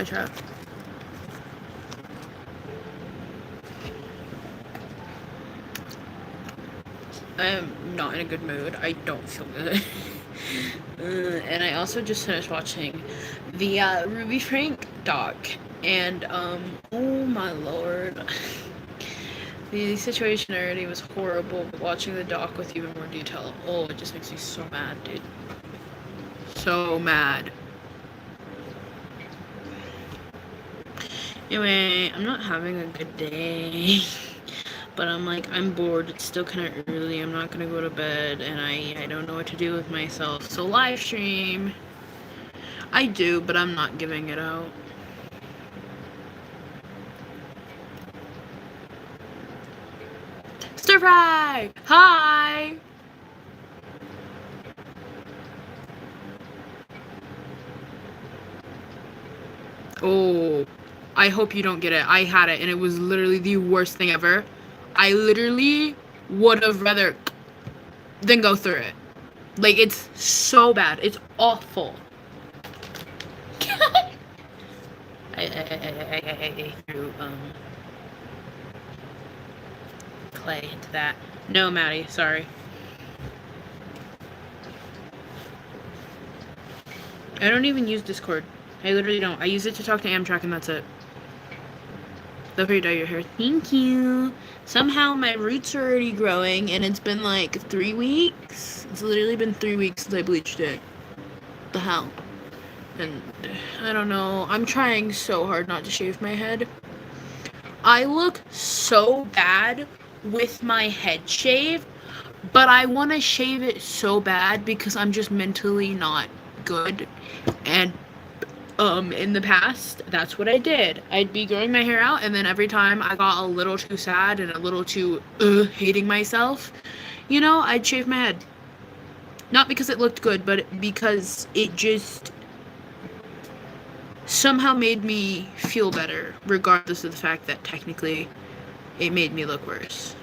my chat. I am not in a good mood. I don't feel good. And I also just finished watching the Ruby Frank doc. And, oh my lord. The situation already was horrible, but watching the doc with even more detail, oh, it just makes me so mad, dude. So mad. Anyway, I'm not having a good day. But I'm like, I'm bored. It's still kind of early. I'm not gonna go to bed, and I don't know what to do with myself. So live stream. I do, but I'm not giving it out. Stir fry! Hi! Oh, I hope you don't get it. I had it, and it was literally the worst thing ever. I literally would have rather than go through it. Like, it's so bad. It's awful. I threw, clay into that. No, Maddie, sorry. I don't even use Discord. I literally don't. I use it to talk to Amtrak, and that's it. Love how you dye your hair. Thank you. Somehow my roots are already growing, and it's been like 3 weeks. It's literally been 3 weeks since I bleached it. The hell? And I don't know. I'm trying so hard not to shave my head. I look so bad with my head shaved, but I want to shave it so bad because I'm just mentally not good. And in the past, that's what I did. I'd be growing my hair out, and then every time I got a little too sad and a little too hating myself, you know, I'd shave my head. Not because it looked good, but because it just somehow made me feel better, regardless of the fact that technically it made me look worse.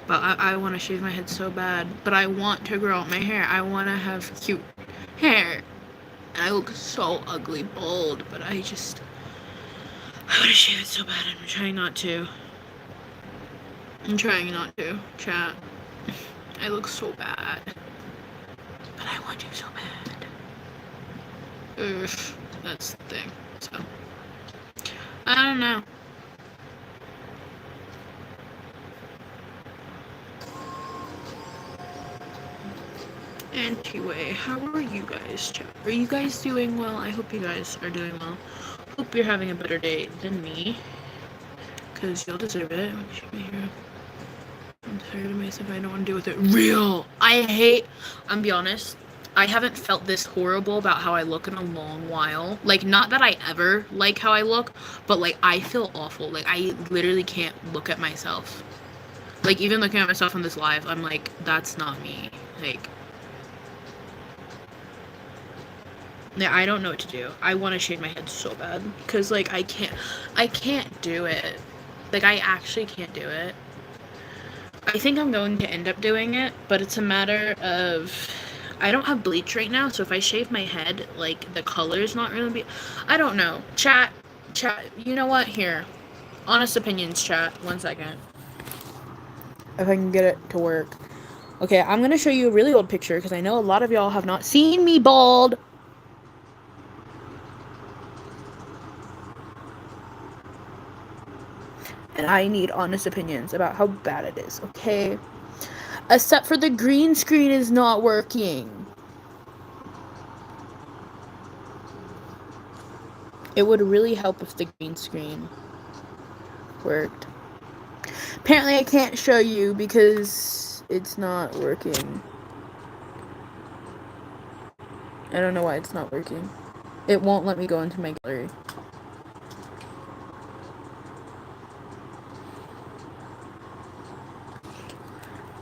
But I want to shave my head so bad, but I want to grow out my hair. I want to have cute hair. I look so ugly bald, but I want to shave it so bad. I'm trying not to. I'm trying not to, chat. I look so bad. But I want to so bad. Ugh, that's the thing. So, I don't know. Anyway, how are you guys, chat? Are you guys doing well? I hope you guys are doing well. Hope you're having a better day than me. Because you'll deserve it. I'm tired of myself. I don't want to deal with it. Real! I'm be honest. I haven't felt this horrible about how I look in a long while. Like, not that I ever like how I look, but, like, I feel awful. Like, I literally can't look at myself. Like, even looking at myself on this live, I'm like, that's not me. Like, yeah, I don't know what to do. I want to shave my head so bad. Because, like, I can't do it. Like, I actually can't do it. I think I'm going to end up doing it, but it's a matter of... I don't have bleach right now, so if I shave my head, like, the color's not really be... I don't know. Chat, you know what? Here. Honest opinions, chat. 1 second. If I can get it to work. Okay, I'm gonna show you a really old picture, because I know a lot of y'all have not seen me bald. And I need honest opinions about how bad it is, okay? Except for the green screen is not working. It would really help if the green screen worked. Apparently I can't show you because it's not working. I don't know why it's not working. It won't let me go into my gallery.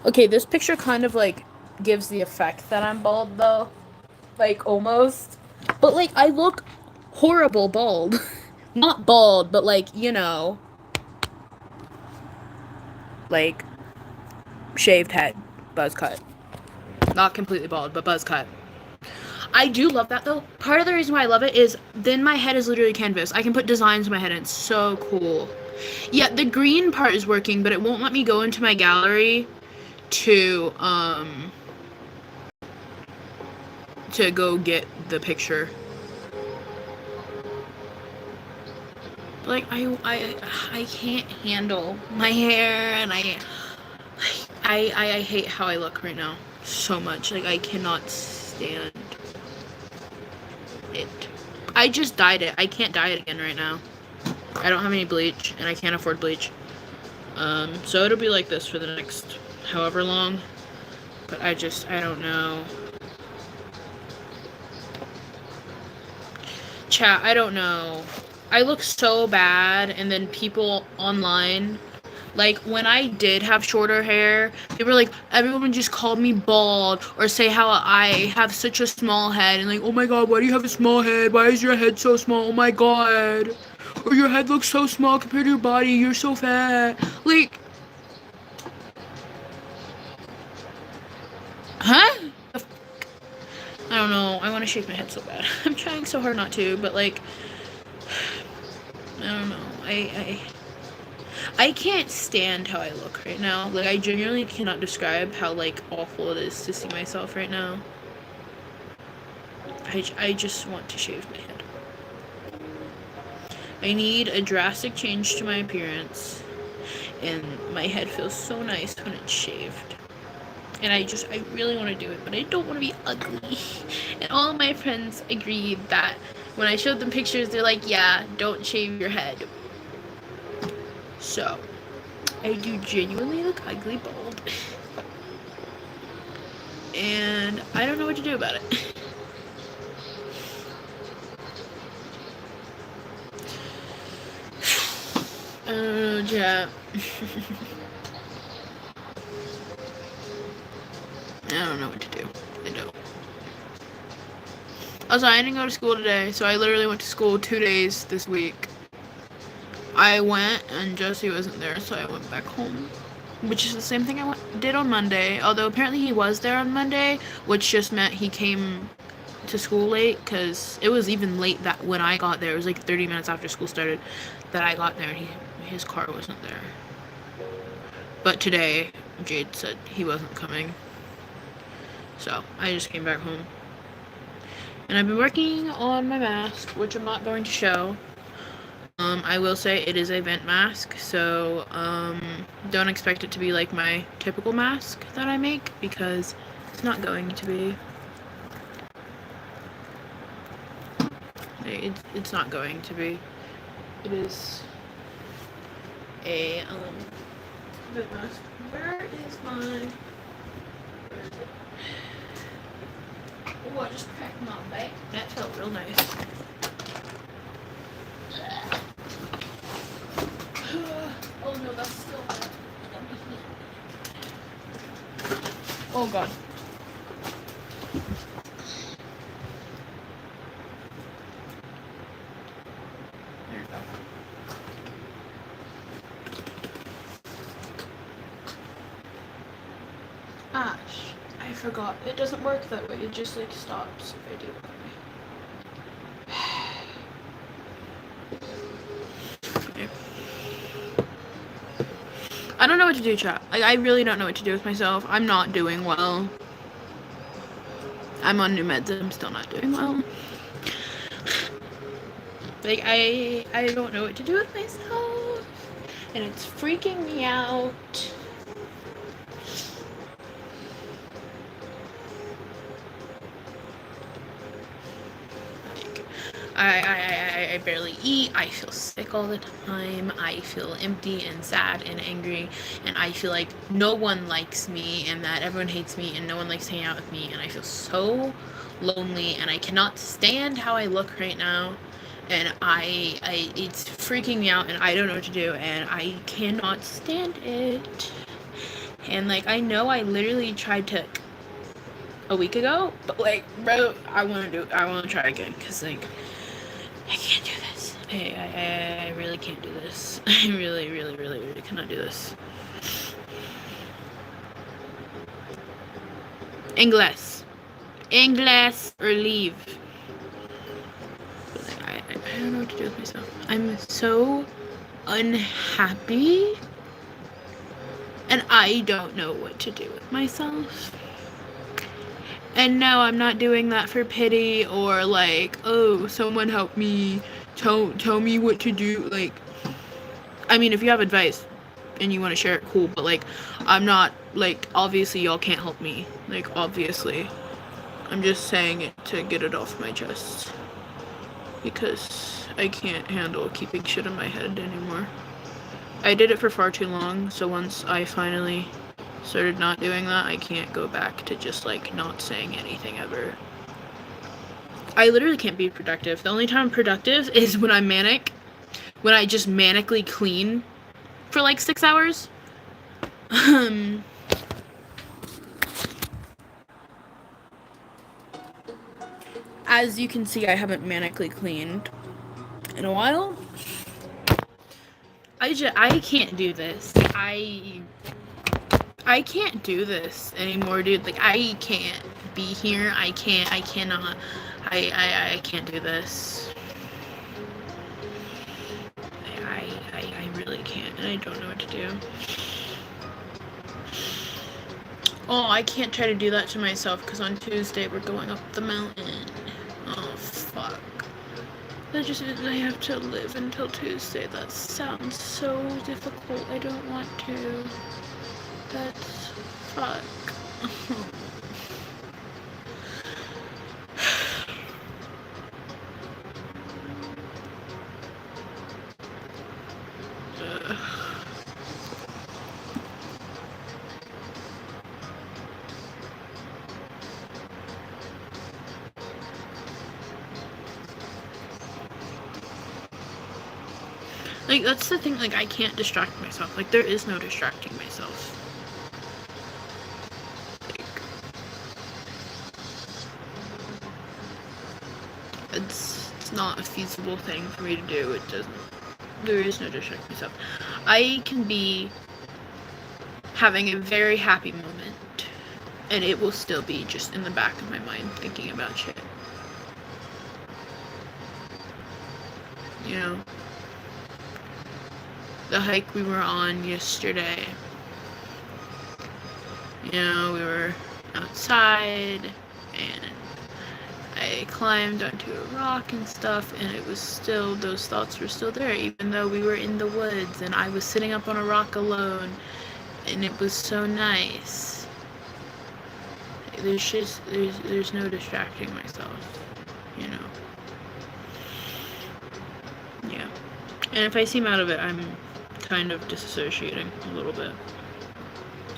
Okay, this picture kind of, like, gives the effect that I'm bald, though. Like, almost. But, like, I look horrible bald. Not bald, but, like, you know. Like, shaved head. Buzz cut. Not completely bald, but buzz cut. I do love that though. Part of the reason why I love it is then my head is literally canvas. I can put designs in my head and it's so cool. Yeah, the green part is working, but it won't let me go into my gallery to go get the picture. Like I can't handle my hair, and I hate how I look right now so much. Like I cannot stand it. I just dyed it. I can't dye it again right now. I don't have any bleach, and I can't afford bleach. So it'll be like this for the next however long. But I don't know. Chat, I don't know. I look so bad, and then people online, like, when I did have shorter hair, they were like, everyone just called me bald, or say how I have such a small head, and like, oh my god, why do you have a small head? Why is your head so small? Oh my god. Or your head looks so small compared to your body, you're so fat. Like, huh? I don't know, I want to shake my head so bad. I'm trying so hard not to, but like, I don't know, I can't stand how I look right now. Like, I genuinely cannot describe how, like, awful it is to see myself right now. I just want to shave my head. I need a drastic change to my appearance, and my head feels so nice when it's shaved. And I really want to do it, but I don't want to be ugly. And all of my friends agreed that when I showed them pictures, they're like, yeah, don't shave your head. So, I do genuinely look ugly bald. And I don't know what to do about it. I don't know, chat. I don't know what to do. I don't. Also, I didn't go to school today, so I literally went to school 2 days this week. I went, and Jesse wasn't there, so I went back home. Which is the same thing I did on Monday, although apparently he was there on Monday, which just meant he came to school late, because it was even late that when I got there. It was like 30 minutes after school started that I got there, and his car wasn't there. But today, Jade said he wasn't coming. So, I just came back home. And I've been working on my mask, which I'm not going to show. I will say it is a vent mask, so don't expect it to be like my typical mask that I make, because it's not going to be. It's not going to be. It is a vent mask. Where is my... Oh, I just cracked my back. That felt real nice. Oh no, that's still bad. Oh god. There we go. Ah, I forgot. It doesn't work that way. It just like stops if I do it that way. I don't know what to do, chat. Like, I really don't know what to do with myself. I'm not doing well. I'm on new meds and I'm still not doing well. Like, I don't know what to do with myself. And it's freaking me out. I barely eat. I feel sick all the time. I feel empty and sad and angry, and I feel like no one likes me, and that everyone hates me, and no one likes hanging out with me, and I feel so lonely, and I cannot stand how I look right now, and it's freaking me out, and I don't know what to do, and I cannot stand it. And like, I know I literally tried to a week ago, but like, bro, I want to try again, because like, I can't do this. I really can't do this. I really cannot do this. English. English or leave. But like, I don't know what to do with myself. I'm so unhappy. And I don't know what to do with myself. And no, I'm not doing that for pity or like, oh, someone help me. Tell me what to do. Like, I mean, if you have advice and you want to share it, cool. But like, I'm not, like, obviously y'all can't help me. Like, obviously. I'm just saying it to get it off my chest. Because I can't handle keeping shit in my head anymore. I did it for far too long, so once I finally started not doing that, I can't go back to just, like, not saying anything ever. I literally can't be productive. The only time I'm productive is when I'm manic. When I just manically clean for, like, 6 hours. As you can see, I haven't manically cleaned in a while. I can't do this. I can't do this anymore, dude. Like, I can't be here. I cannot. I can't do this. I really can't, and I don't know what to do. Oh, I can't try to do that to myself, because on Tuesday we're going up the mountain. Oh, fuck. I have to live until Tuesday. That sounds so difficult. I don't want to. That's fuck. Like, that's the thing, like, I can't distract myself. Like, there is no distracting myself. Like, it's not a feasible thing for me to do. It doesn't. There is no distracting myself. I can be having a very happy moment, and it will still be just in the back of my mind thinking about shit. You know? The hike we were on yesterday, you know, we were outside and I climbed onto a rock and stuff, and it was still, those thoughts were still there, even though we were in the woods and I was sitting up on a rock alone, and it was so nice. There's no distracting myself, you know. Yeah. And if I seem out of it, I'm kind of disassociating a little bit.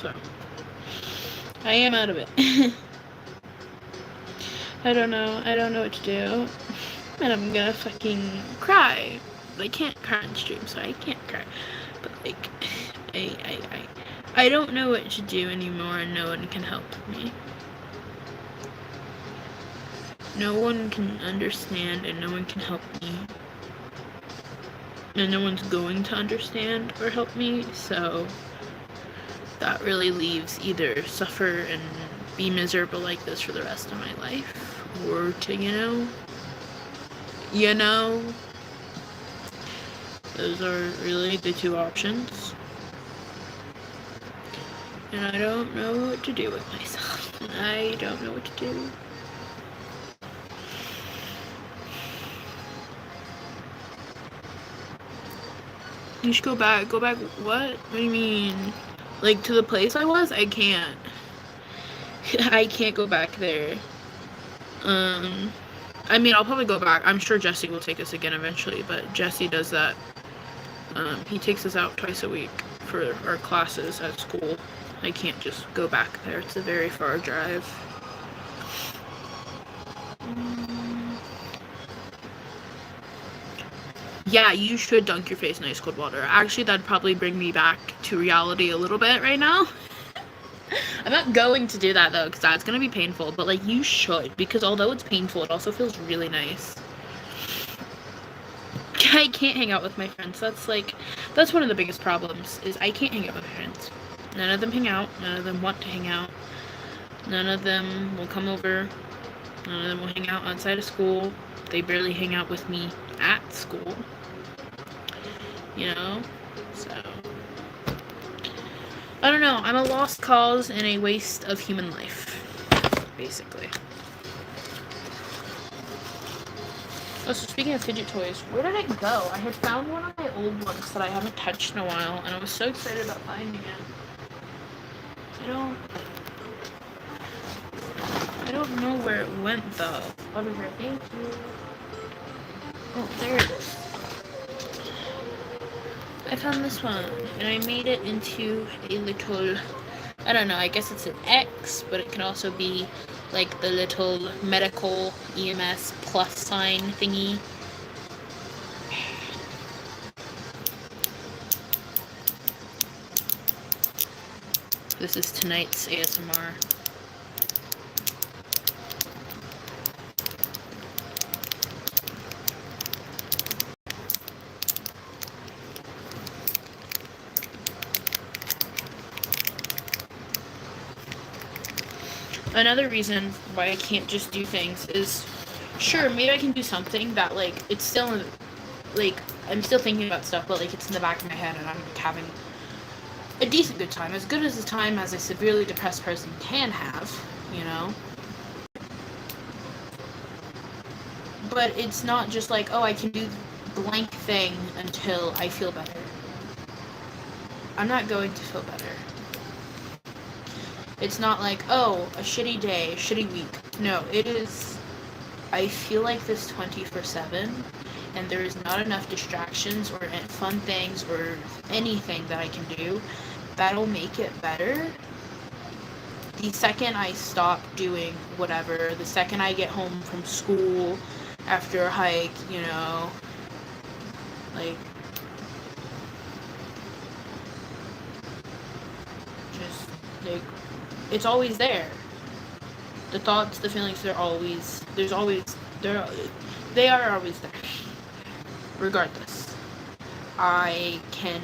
So, I am out of it. I don't know what to do. And I'm gonna fucking cry. I can't cry on stream, so I can't cry. But like, I don't know what to do anymore, and no one can help me. No one can understand, and no one can help me. And no one's going to understand or help me, so that really leaves either suffer and be miserable like this for the rest of my life, or to, you know, those are really the two options. And I don't know what to do with myself. I don't know what to do. You should go back. Go back. What? What do you mean? Like, to the place I was? I can't. I can't go back there. I mean, I'll probably go back. I'm sure Jesse will take us again eventually, but Jesse does that. He takes us out twice a week for our classes at school. I can't just go back there. It's a very far drive. Yeah, you should dunk your face in ice cold water. Actually, that'd probably bring me back to reality a little bit right now. I'm not going to do that, though, because that's going to be painful. But, like, you should, because although it's painful, it also feels really nice. I can't hang out with my friends. That's one of the biggest problems, is I can't hang out with my friends. None of them hang out. None of them want to hang out. None of them will come over. None of them will hang out outside of school. They barely hang out with me at school. You know? So, I don't know. I'm a lost cause and a waste of human life, basically. Oh, so speaking of fidget toys, where did it go? I had found one of my old ones that I haven't touched in a while, and I was so excited about finding it. I don't know where it went, though. Whatever, thank you. Oh, there it is. I found this one, and I made it into a little, I don't know, I guess it's an X, but it can also be like the little medical EMS plus sign thingy. This is tonight's ASMR. Another reason why I can't just do things is, sure, maybe I can do something that, like, it's still, like, I'm still thinking about stuff, but, like, it's in the back of my head and I'm having a decent good time. As good as the time as a severely depressed person can have, you know? But it's not just like, oh, I can do blank thing until I feel better. I'm not going to feel better. It's not like, oh, a shitty day, a shitty week. No, it is, I feel like this 24/7, and there is not enough distractions or fun things or anything that I can do that'll make it better. The second I stop doing whatever, the second I get home from school after a hike, you know, like, just, like, it's always there. The thoughts, the feelings, they are always there. Regardless. I can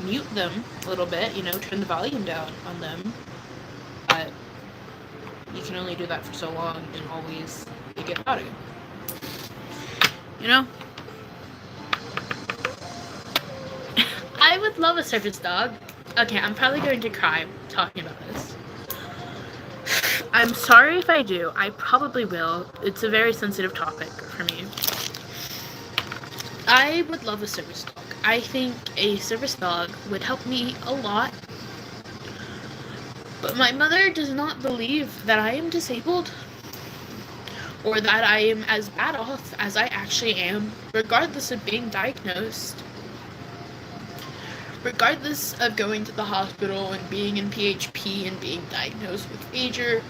mute them a little bit, you know, turn the volume down on them, but you can only do that for so long and always you get out again. You know? I would love a service dog. Okay, I'm probably going to cry talking about this. I'm sorry if I do. I probably will. It's a very sensitive topic for me. I would love a service dog. I think a service dog would help me a lot. But my mother does not believe that I am disabled or that I am as bad off as I actually am, regardless of being diagnosed. Regardless of going to the hospital and being in PHP and being diagnosed with major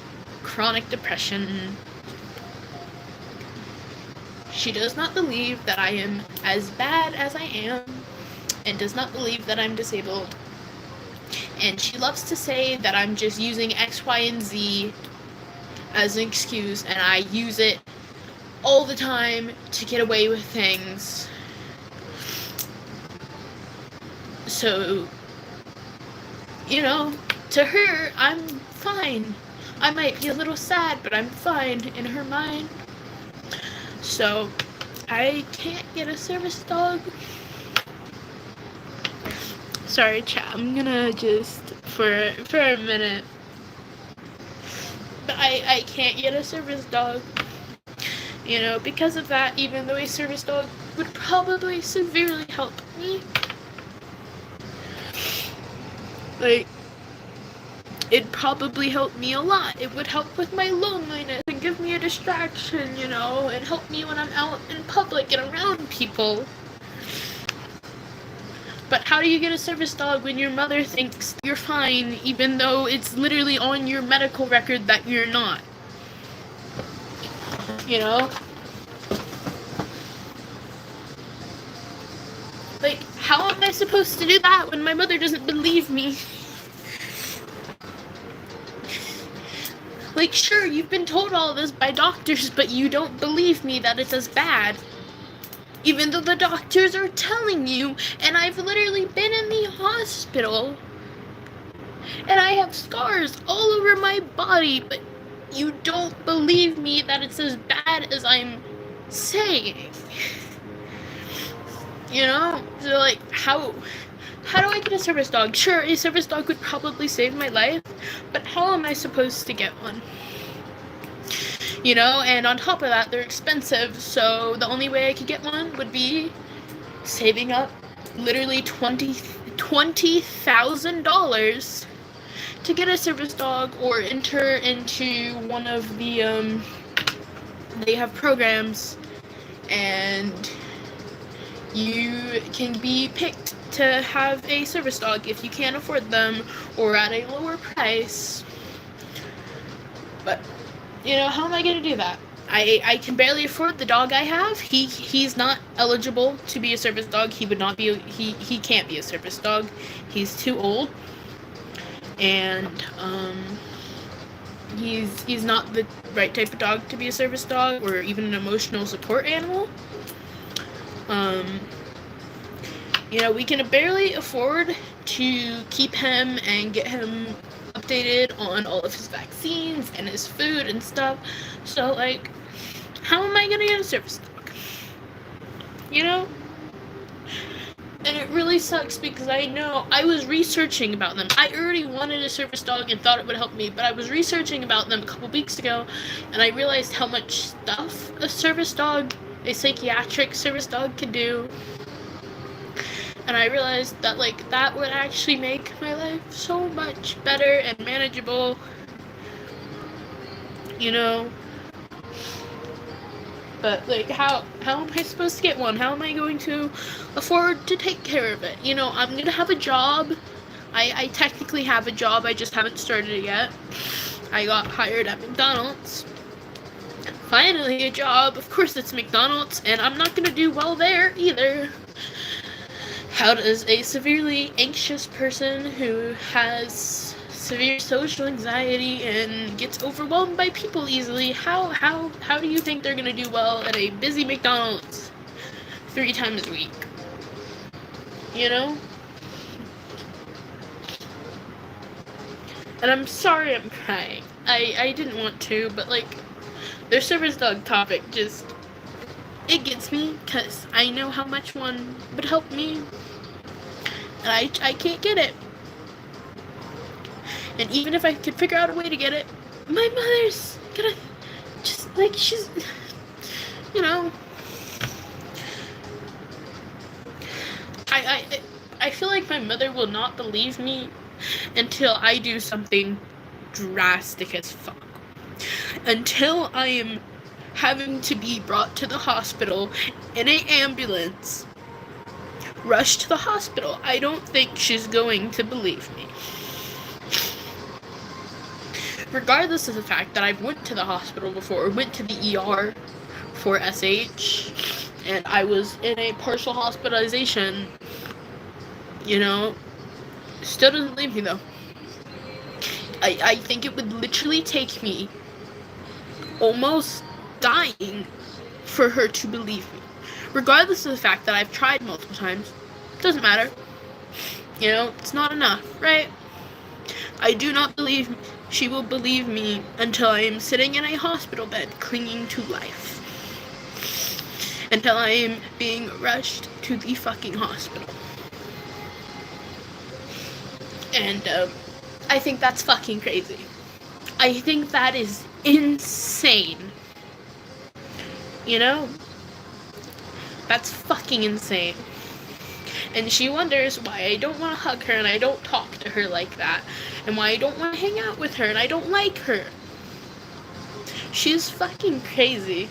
chronic depression, she does not believe that I am as bad as I am and does not believe that I'm disabled. And she loves to say that I'm just using X, Y, and Z as an excuse, and I use it all the time to get away with things. So, you know, to her, I'm fine. I might be a little sad, but I'm fine in her mind. So, I can't get a service dog. Sorry, chat, I'm gonna just, for a minute. But I can't get a service dog. You know, because of that, even though a service dog would probably severely help me, like, it'd probably help me a lot. It would help with my loneliness and give me a distraction, you know, and help me when I'm out in public and around people. But how do you get a service dog when your mother thinks you're fine, even though it's literally on your medical record that you're not? You know? Like, how am I supposed to do that when my mother doesn't believe me? Like, sure, you've been told all this by doctors, but you don't believe me that it's as bad. Even though the doctors are telling you, and I've literally been in the hospital, and I have scars all over my body, but You don't believe me that it's as bad as I'm saying. You know? So, like, how do I get a service dog? Sure, a service dog would probably save my life, but how am I supposed to get one? You know, and on top of that, they're expensive, so the only way I could get one would be saving up literally $20,000 to get a service dog, or enter into one of the they have programs, and you can be picked to have a service dog if you can't afford them, or at a lower price. But you know, how am I gonna do that? I can barely afford the dog I have. He's not eligible to be a service dog. He would not be. He can't be a service dog. He's too old, and he's not the right type of dog to be a service dog, or even an emotional support animal. You know, we can barely afford to keep him and get him updated on all of his vaccines and his food and stuff. So, like, how am I gonna get a service dog? You know? And it really sucks because I know I was researching about them. I already wanted a service dog and thought it would help me, but I was researching about them a couple weeks ago, and I realized how much stuff a psychiatric service dog can do. And I realized that, like, that would actually make my life so much better and manageable. You know? But, like, how am I supposed to get one? How am I going to afford to take care of it? You know, I'm gonna have a job. I technically have a job, I just haven't started it yet. I got hired at McDonald's. Finally, a job. Of course it's McDonald's, and I'm not gonna do well there either. How does a severely anxious person who has severe social anxiety and gets overwhelmed by people easily, how do you think they're gonna do well at a busy McDonald's 3 times a week? You know? And I'm sorry I'm crying. I didn't want to, but, like, their service dog topic just, it gets me, because I know how much one would help me. And I can't get it. And even if I could figure out a way to get it, my mother's gonna just, like, she's, you know, I feel like my mother will not believe me until I do something drastic as fuck. Until I am having to be brought to the hospital in an ambulance, rushed to the hospital, I don't think she's going to believe me. Regardless of the fact that I went to the hospital before, went to the ER for SH, and I was in a partial hospitalization, you know, still doesn't believe me though. I think it would literally take me almost dying for her to believe me. Regardless of the fact that I've tried multiple times, doesn't matter. You know, it's not enough, right? I do not believe she will believe me until I am sitting in a hospital bed clinging to life. Until I am being rushed to the fucking hospital. And, I think that's fucking crazy. I think that is insane. You know? That's fucking insane. And she wonders why I don't want to hug her and I don't talk to her like that. And why I don't want to hang out with her and I don't like her. She's fucking crazy.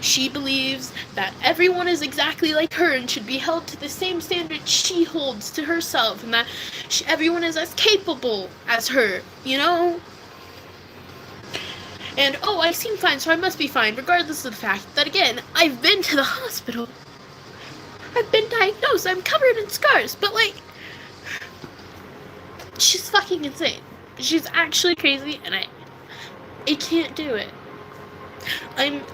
She believes that everyone is exactly like her and should be held to the same standard she holds to herself, and that everyone is as capable as her, you know? And, oh, I seem fine, so I must be fine, regardless of the fact that, again, I've been to the hospital. I've been diagnosed, I'm covered in scars, but, like, she's fucking insane. She's actually crazy, and I can't do it. I'm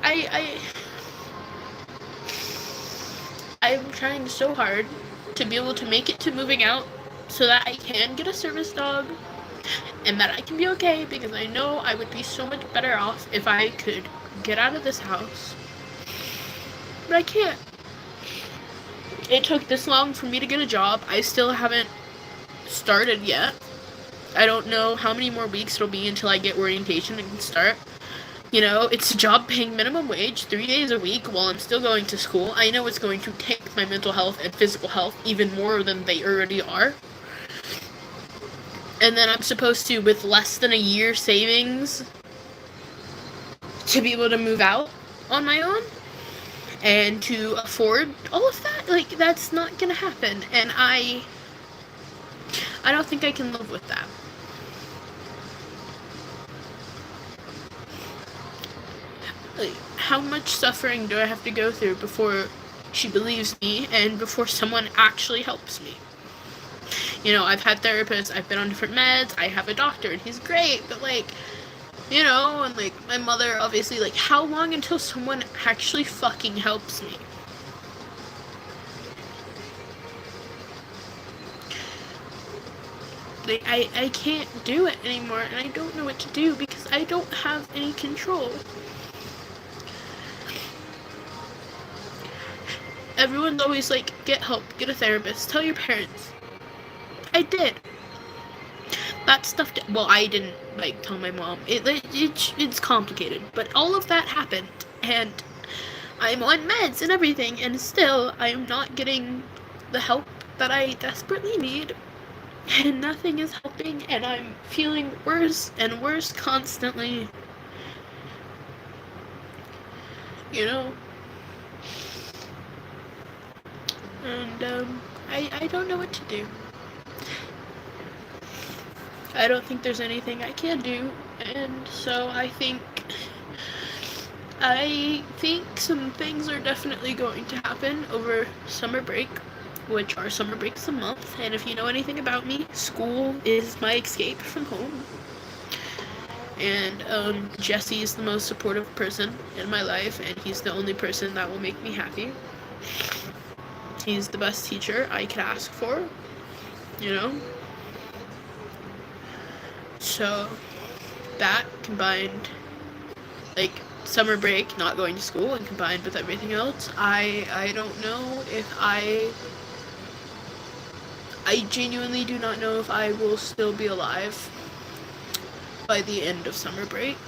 trying so hard to be able to make it to moving out so that I can get a service dog. and that I can be okay, because I know I would be so much better off if I could get out of this house. But I can't. It took this long for me to get a job. I still haven't started yet. I don't know how many more weeks it'll be until I get orientation and can start. You know, it's a job paying minimum wage 3 days a week while I'm still going to school. I know it's going to take my mental health and physical health even more than they already are. And then I'm supposed to, with less than a year savings, to be able to move out on my own and to afford all of that. Like, that's not gonna happen, and I don't think I can live with that. Like, how much suffering do I have to go through before she believes me and before someone actually helps me? You know, I've had therapists, I've been on different meds, I have a doctor, and he's great, but, like, you know, and, like, my mother, obviously, like, how long until someone actually fucking helps me? Like, I can't do it anymore, and I don't know what to do because I don't have any control. Everyone's always like, get help, get a therapist, tell your parents. I did. That stuff, well, I didn't, like, tell my mom. It's complicated, but all of that happened, and I'm on meds and everything, and still, I am not getting the help that I desperately need, and nothing is helping, and I'm feeling worse and worse constantly. You know? And, I don't know what to do. I don't think there's anything I can do, and so I think some things are definitely going to happen over summer break, which our summer break is a month, and if you know anything about me, school is my escape from home. And Jesse is the most supportive person in my life, and he's the only person that will make me happy. He's the best teacher I could ask for, you know? So, that combined, like, summer break, not going to school, and combined with everything else, I don't know if I genuinely do not know if I will still be alive by the end of summer break,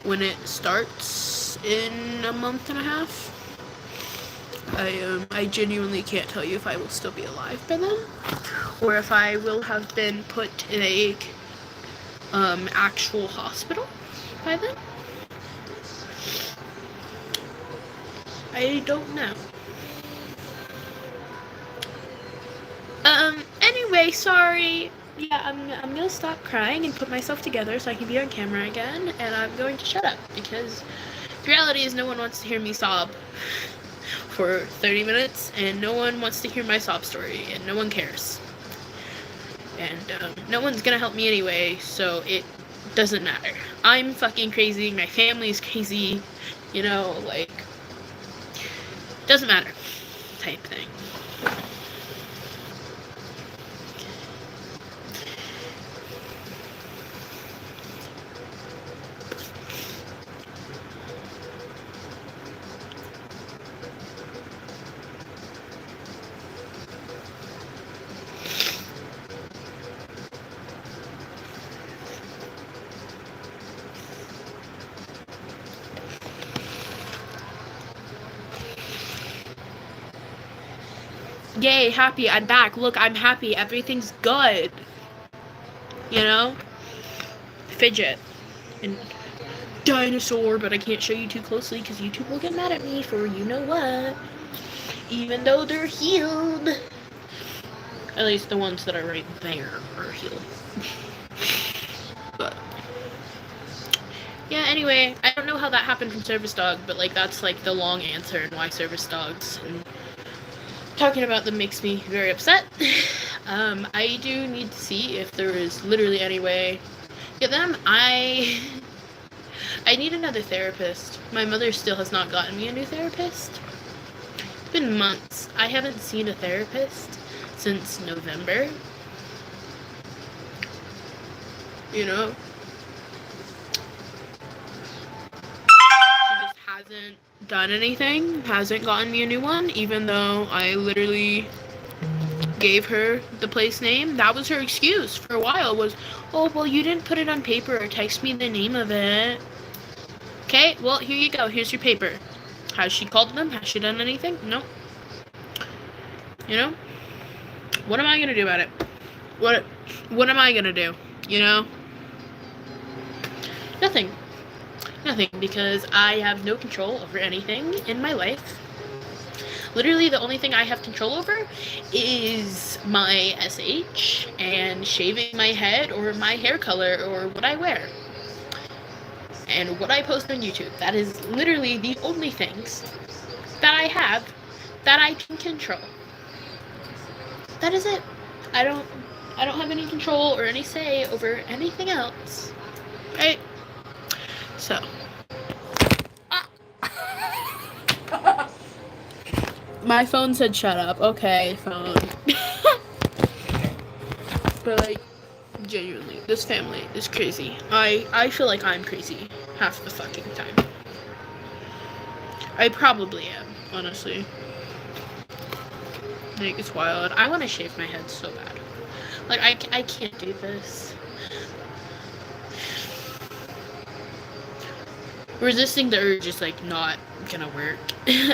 when it starts in a month and a half. I genuinely can't tell you if I will still be alive by then, or if I will have been put in a actual hospital by then. I don't know. Anyway, sorry. Yeah, I'm gonna stop crying and put myself together so I can be on camera again, and I'm going to shut up, because the reality is no one wants to hear me sob for 30 minutes, and no one wants to hear my sob story, and no one cares. And no one's gonna help me anyway, so it doesn't matter. I'm fucking crazy, my family's crazy, you know, like, doesn't matter, type thing. Yay, happy, I'm back. Look, I'm happy. Everything's good. You know? Fidget. And dinosaur, but I can't show you too closely because YouTube will get mad at me for you know what. Even though they're healed. At least the ones that are right there are healed. But yeah, anyway, I don't know how that happened from Service Dog, but like that's like the long answer and why Service Dogs and talking about them makes me very upset. I do need to see if there is literally any way to get them. I need another therapist. My mother still has not gotten me a new therapist. It's been months. I haven't seen a therapist since November. you know? She just hasn't done anything, hasn't gotten me a new one, even though I literally gave her the place name. That was her excuse for a while was, oh, well, you didn't put it on paper or text me the name of it. Okay, well, here you go. Here's your paper. Has she called them? Has she done anything? No. You know? What am I gonna do about it? What am I gonna do? You know? Nothing. Nothing, because I have no control over anything in my life. Literally, the only thing I have control over is my SH and shaving my head or my hair color or what I wear. And what I post on YouTube. That is literally the only things that I have that I can control. That is it. I don't have any control or any say over anything else. Right? So. My phone said shut up. Okay, phone. But like, genuinely, this family is crazy. I feel like I'm crazy half the fucking time. I probably am, honestly. Like, it's wild. I want to shave my head so bad. Like, I can't do this. Resisting the urge is, like, not gonna work.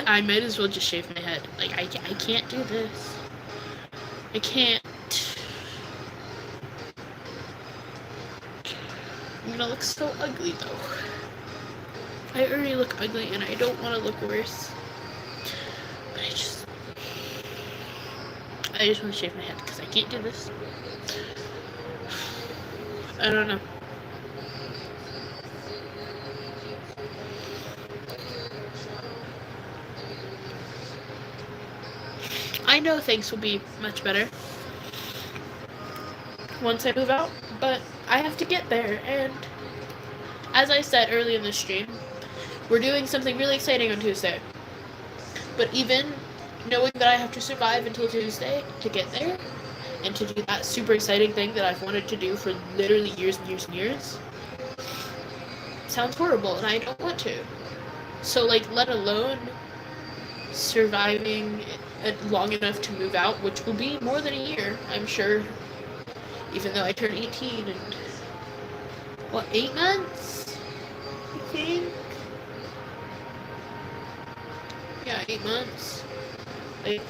I might as well just shave my head. Like, I can't do this. I can't. I'm gonna look so ugly, though. I already look ugly, and I don't want to look worse. But I just want to shave my head, because I can't do this. I don't know. I know things will be much better once I move out, but I have to get there, and as I said early in the stream, we're doing something really exciting on Tuesday. But even knowing that I have to survive until Tuesday to get there, and to do that super exciting thing that I've wanted to do for literally years and years and years, sounds horrible, and I don't want to. So, like, let alone surviving long enough to move out, which will be more than a year, I'm sure. Even though I turn 18 in, 8 months? I think? Yeah, 8 months. Like,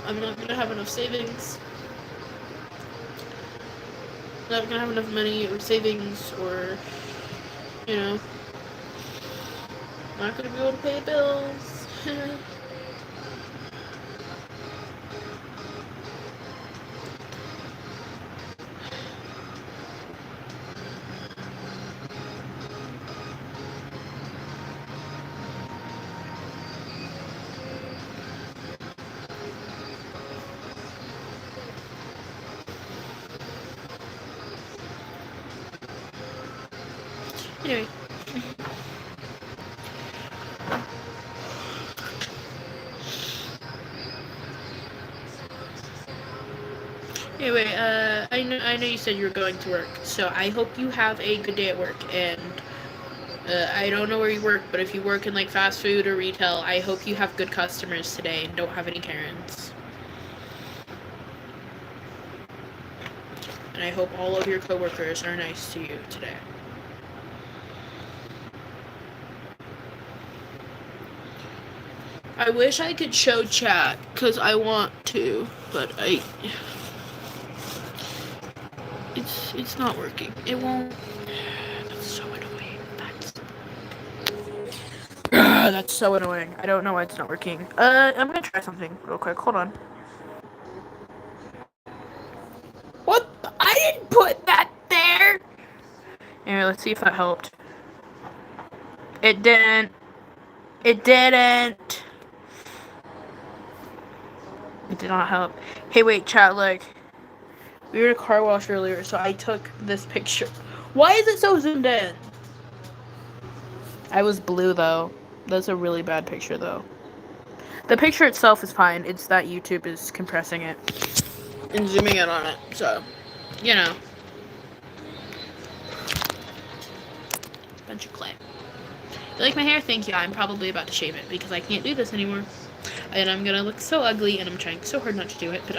I'm not gonna have enough savings. I'm not gonna have enough money or savings or, you know, not gonna be able to pay bills. Anyway. Anyway, I know you said you were going to work, so I hope you have a good day at work, and I don't know where you work, but if you work in, like, fast food or retail, I hope you have good customers today and don't have any Karens. And I hope all of your coworkers are nice to you today. I wish I could show chat, because I want to, but it's not working. It won't. That's so annoying. That's so annoying. I don't know why it's not working. I'm gonna try something real quick. Hold on. What? I didn't put that there! Anyway, let's see if that helped. It didn't. It didn't. It did not help. Hey, wait, chat, look. We were at a car wash earlier, so I took this picture. Why is it so zoomed in? I was blue, though. That's a really bad picture, though. The picture itself is fine. It's that YouTube is compressing it and zooming in on it. So, you know. Bunch of clay. You like my hair? Thank you. I'm probably about to shave it because I can't do this anymore. And I'm gonna look so ugly, and I'm trying so hard not to do it, but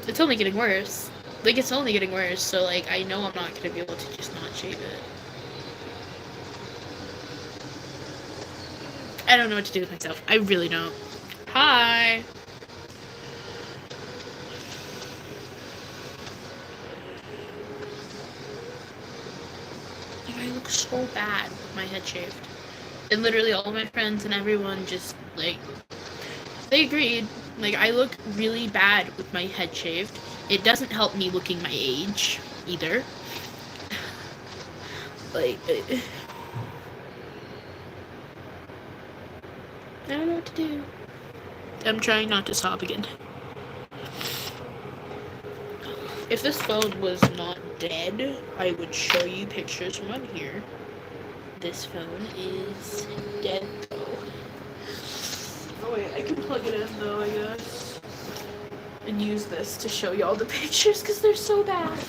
it's only getting worse. Like, it's only getting worse, so, like, I know I'm not gonna be able to just not shave it. I don't know what to do with myself. I really don't. Hi! Like, I look so bad with my head shaved. And literally all my friends and everyone just, like, they agreed. Like, I look really bad with my head shaved. It doesn't help me looking my age, either. Like, I don't know what to do. I'm trying not to sob again. If this phone was not dead, I would show you pictures from on here. This phone is dead, though. Oh wait, I can plug it in, though, I guess. And use this to show y'all the pictures, because they're so bad.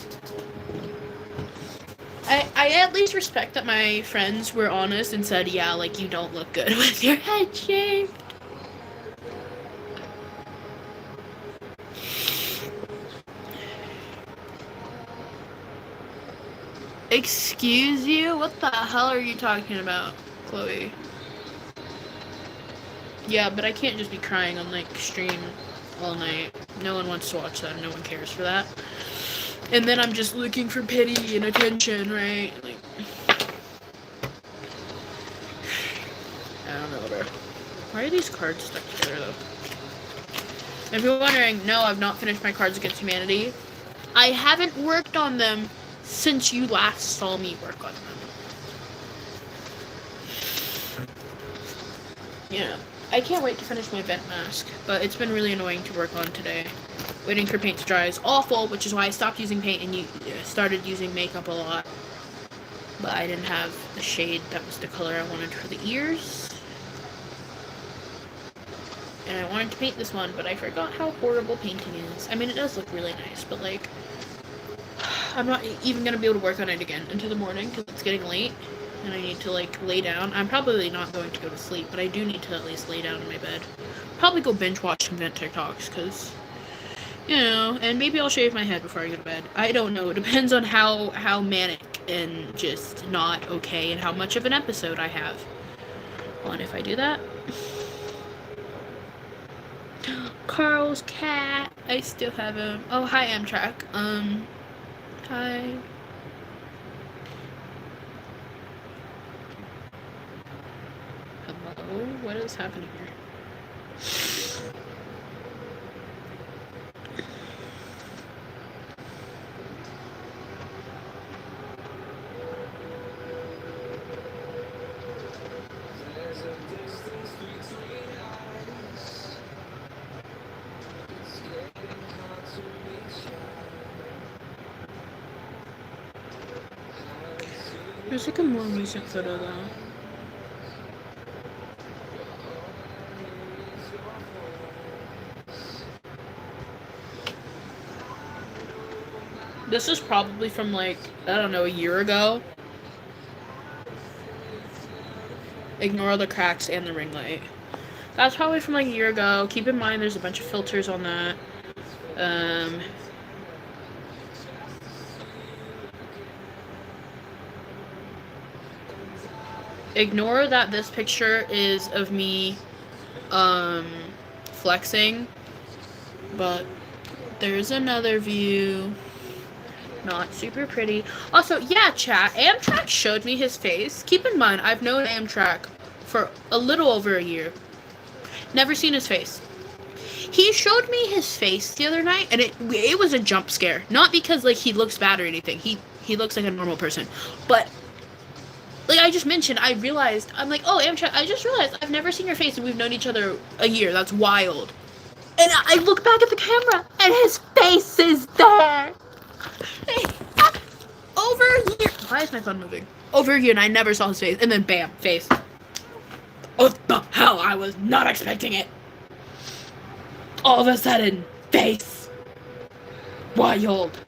I at least respect that my friends were honest and said, yeah, like, you don't look good with your head shaved. Excuse you? What the hell are you talking about, Chloe? Yeah, but I can't just be crying on, like, stream all night. No one wants to watch that. No one cares for that. And then I'm just looking for pity and attention, right? Like, I don't know, bro. Why are these cards stuck together, though? If you're wondering, no, I've not finished my Cards Against Humanity. I haven't worked on them since you last saw me work on them. Yeah. I can't wait to finish my vent mask, but it's been really annoying to work on today. Waiting for paint to dry is awful, which is why I stopped using paint and started using makeup a lot. But I didn't have the shade that was the color I wanted for the ears. And I wanted to paint this one, but I forgot how horrible painting is. I mean, it does look really nice, but, like, I'm not even going to be able to work on it again until the morning because it's getting late. And I need to, like, lay down. I'm probably not going to go to sleep, but I do need to at least lay down in my bed. Probably go binge watch some vent TikToks, because, you know, and maybe I'll shave my head before I go to bed. I don't know. It depends on how manic and just not okay and how much of an episode I have. Well, and if I do that... Carl's cat. I still have him. Oh, hi, Amtrak. Hi. Hello? What is happening here? There's like a more recent photo though. This is probably from like, I don't know, a year ago. Ignore the cracks and the ring light. That's probably from like a year ago. Keep in mind there's a bunch of filters on that. Ignore that this picture is of me flexing, but there's another view. Not super pretty. Also, yeah, chat, Amtrak showed me his face. Keep in mind, I've known Amtrak for a little over a year. Never seen his face. He showed me his face the other night, and it was a jump scare. Not because, like, he looks bad or anything. He looks like a normal person. But, like I just mentioned, I realized, I'm like, oh, Amtrak, I just realized I've never seen your face, and we've known each other a year. That's wild. And I look back at the camera, and his face is there. Over a year. Why is my phone moving? Over a year, and I never saw his face. And then, bam, face. What the hell? I was not expecting it. All of a sudden, face. Wild.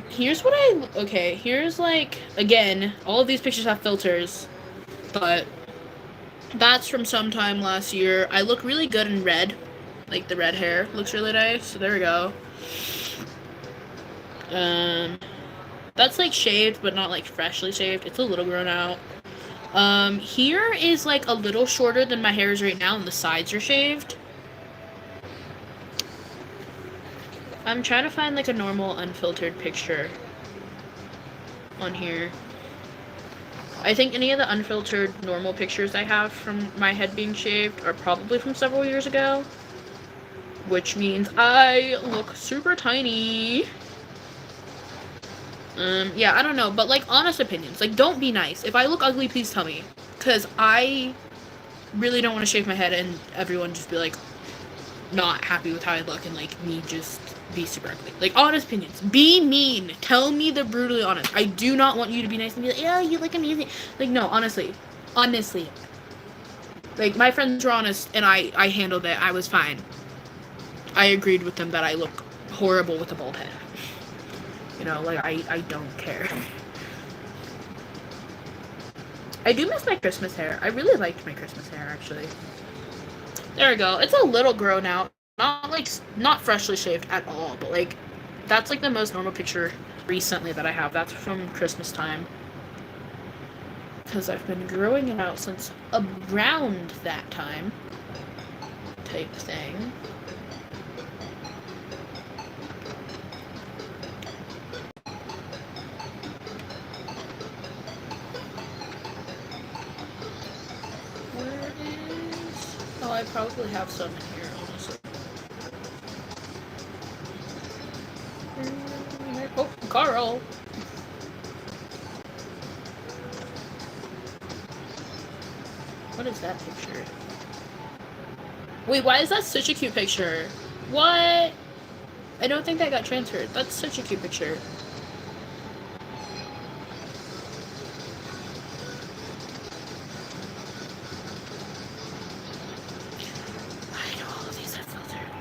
Here's what okay, here's like, again, all of these pictures have filters, but that's from sometime last year. I look really good in red. Like, the red hair looks really nice, so there we go. That's like shaved, but not like freshly shaved. It's a little grown out. Here is like a little shorter than my hair is right now, and the sides are shaved. I'm trying to find like a normal unfiltered picture on here. I think any of the unfiltered normal pictures I have from my head being shaved are probably from several years ago, which means I look super tiny. Yeah, I don't know, but like, honest opinions, like, don't be nice. If I look ugly, please tell me, because I really don't want to shave my head and everyone just be like not happy with how I look and like me just be super ugly. Like, honest opinions, be mean, tell me the brutally honest. I do not want you to be nice and be like, yeah, you look amazing. Like, no, honestly, like, my friends were honest and I handled it. I was fine. I agreed with them that I look horrible with a bald head. You know, like, I don't care. I do miss my Christmas hair. I really liked my Christmas hair, actually. There we go. It's a little grown out. Not freshly shaved at all, but like, that's like the most normal picture recently that I have. That's from Christmas time. Because I've been growing it out since around that time. Type thing. Oh, I probably have some in here, honestly. Oh, Carl! What is that picture? Wait, why is that such a cute picture? What? I don't think that got transferred. That's such a cute picture.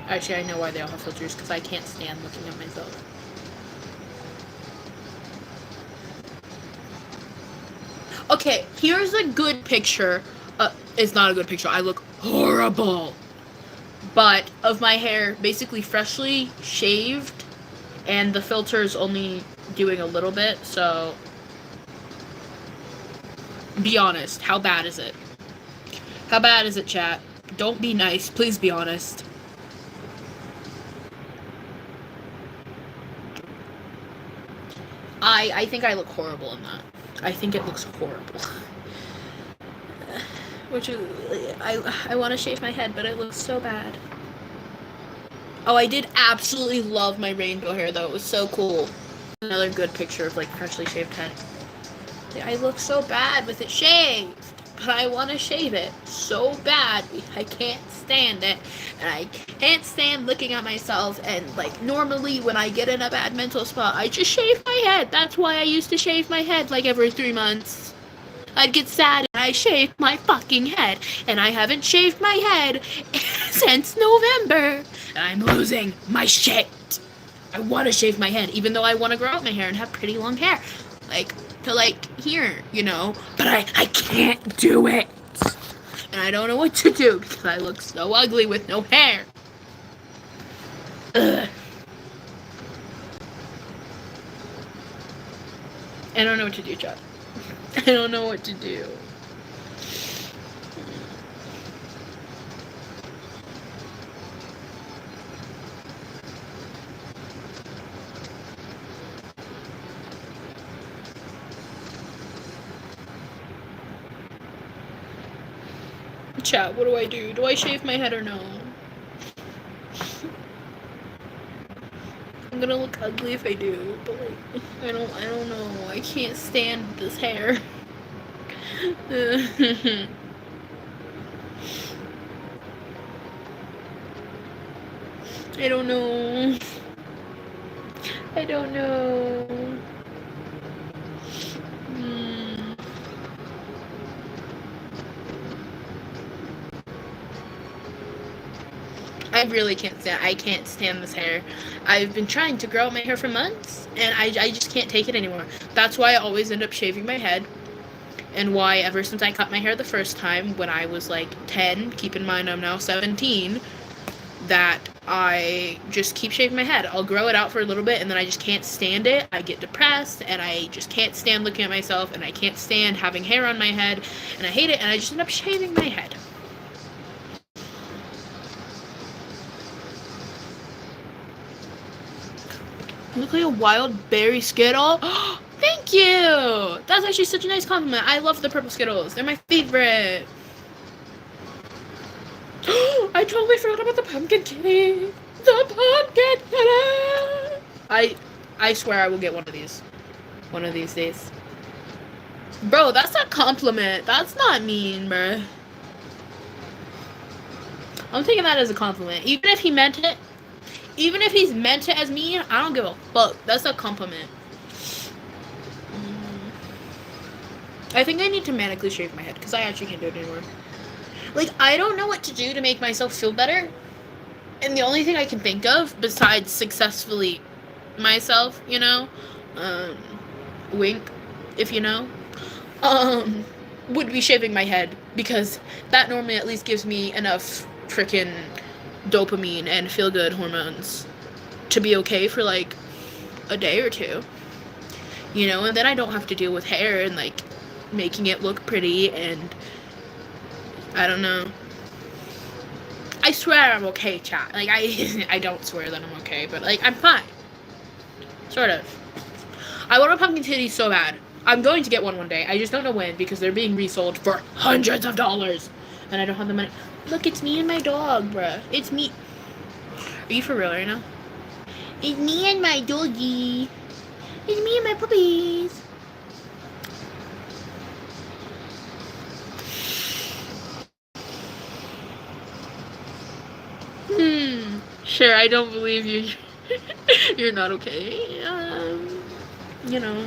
Actually, I know why they all have filters, because I can't stand looking at myself. Okay, here's a good picture. It's not a good picture. I look horrible. But of my hair, basically freshly shaved, and the filter's only doing a little bit, so be honest. How bad is it? How bad is it, chat? Don't be nice. Please be honest. I think I look horrible in that. I think it looks horrible. Which is, I want to shave my head, but it looks so bad. Oh, I did absolutely love my rainbow hair, though. It was so cool. Another good picture of, like, freshly shaved head. I look so bad with it shaved, but I want to shave it so bad. I can't stand it, and I can't stand looking at myself, and, like, normally when I get in a bad mental spot, I just shave my head. That's why I used to shave my head, like, every 3 months. I'd get sad and I shaved my fucking head, and I haven't shaved my head since November, and I'm losing my shit. I want to shave my head, even though I want to grow out my hair and have pretty long hair, like, to, like, here, you know, but I can't do it, and I don't know what to do, because I look so ugly with no hair. Ugh. I don't know what to do, Chuck. I don't know what to do. Chat, what do I do? Do I shave my head or no? I'm gonna look ugly if I do, but like, I don't know. I can't stand this hair. I don't know. I don't know. I really can't stand. I can't stand this hair. I've been trying to grow out my hair for months, and I just can't take it anymore. That's why I always end up shaving my head, and why ever since I cut my hair the first time when I was like 10, keep in mind I'm now 17, that I just keep shaving my head. I'll grow it out for a little bit, and then I just can't stand it. I get depressed, and I just can't stand looking at myself, and I can't stand having hair on my head, and I hate it, and I just end up shaving my head. You look like a wild berry Skittle. Thank you! That's actually such a nice compliment. I love the purple Skittles. They're my favorite. I totally forgot about the pumpkin kitty. The pumpkin kitty! I swear I will get one of these. One of these days. Bro, that's a compliment. That's not mean, bro. I'm taking that as a compliment. Even if he meant it, even if he's meant it as mean, I don't give a fuck. That's a compliment. I think I need to manically shave my head because I actually can't do it anymore. Like, I don't know what to do to make myself feel better. And the only thing I can think of, besides successfully myself, you know, wink, if you know, would be shaving my head. Because that normally at least gives me enough freaking dopamine and feel-good hormones to be okay for like a day or two, you know, and then I don't have to deal with hair and like making it look pretty, and I don't know. I swear I'm okay, chat. Like, I don't swear that I'm okay, but like I'm fine, sort of. I want a pumpkin titty so bad. I'm going to get one day. I just don't know when, because they're being resold for hundreds of dollars, and I don't have the money. Look, it's me and my dog, bruh. It's me. Are you for real right now? It's me and my doggy. It's me and my puppies. Sure, I don't believe you. You're not okay. You know.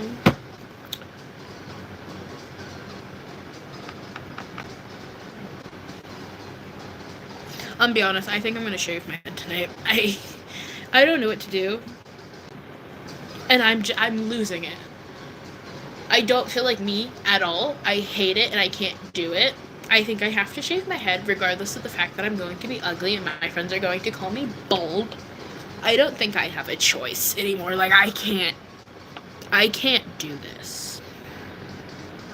I'll be honest, I think I'm gonna shave my head tonight. I don't know what to do, and I'm losing it. I don't feel like me at all. I hate it, and I can't do it. I think I have to shave my head regardless of the fact that I'm going to be ugly and my friends are going to call me bald. I don't think I have a choice anymore. Like, I can't do this.